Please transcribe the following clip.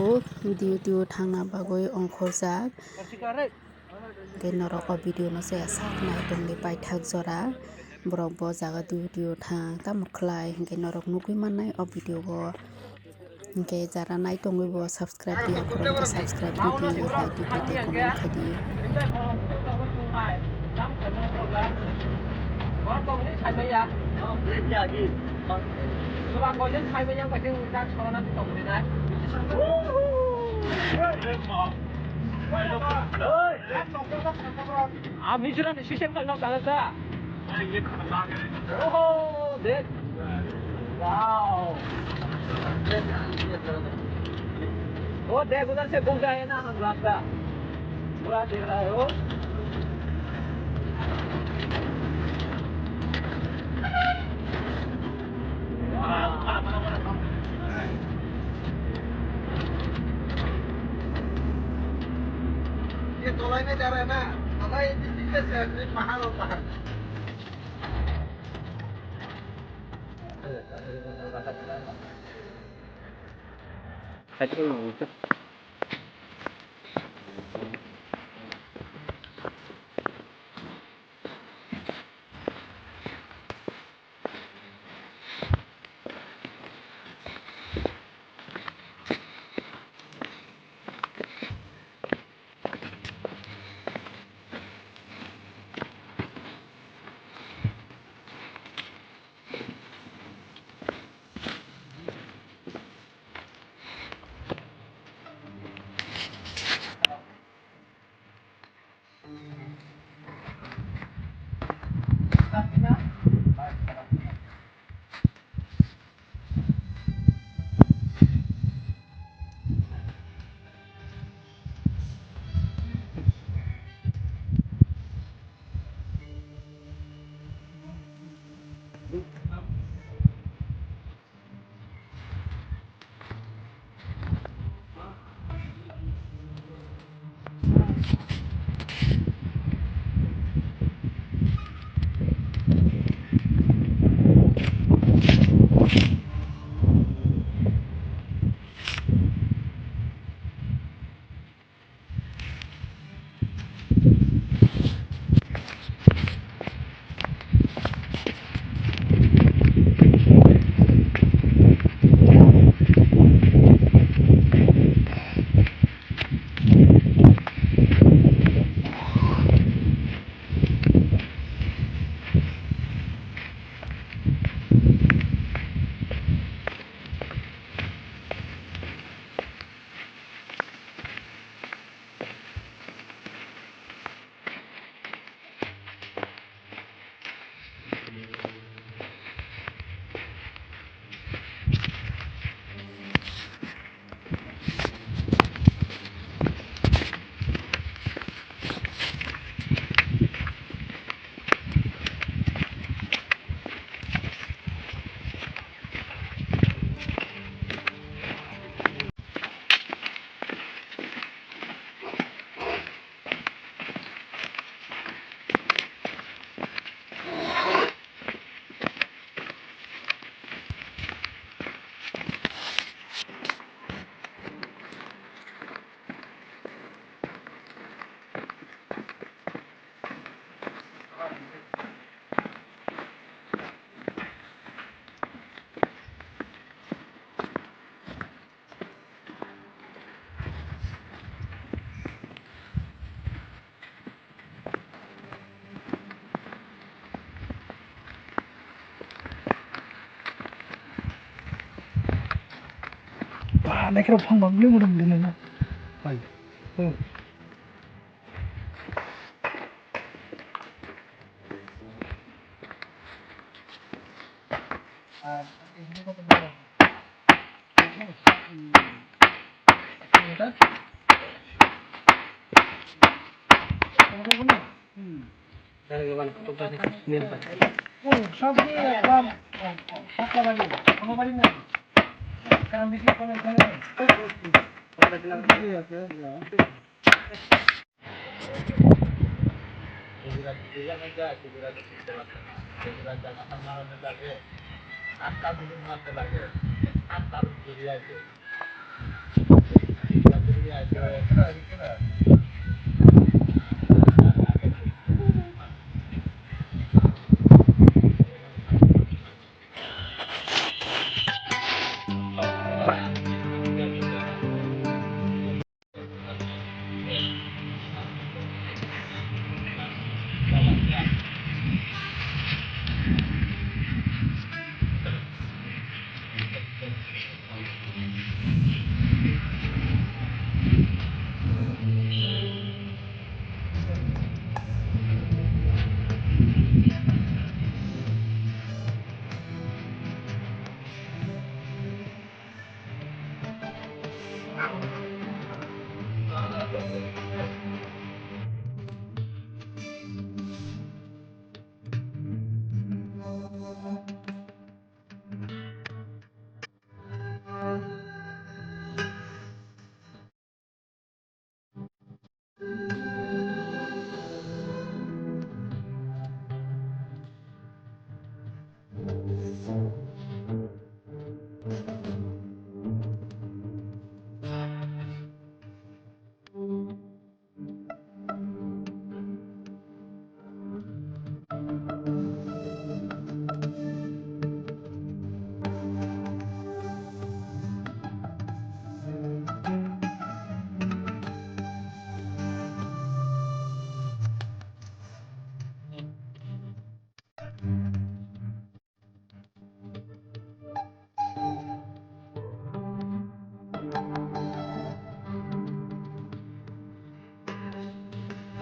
bo video thangna bagoi ongkhorjak ke norok o video no saya saknai tongni paithak jora borok bo jaga video thang tamo khlai hingke norok nugui mannai o video o hingke jara nai tongoi bo subscribe diya korong ke subscribe di like di comment khai di 미주랑 시샘 갈라 나갔다. 오호, 네. 와우. 오, 대구단 새 공장에나 한 거 같다. 뭐야, 제가요? ये तोलाई में जा रहा है ना तोलाई जिससे से पहाड़ होता है Này cái phòng bằng lưng đồng này nè. Phải. Ini kok benar. Dari kawan tugas ni apa? Sampai apa? Apa lagi? Apa lagi? Kami sih kalau kalau bilang ya ya enggak figuran jangan sama lagi atas belum mati lagi atas diri aja Kira, kira.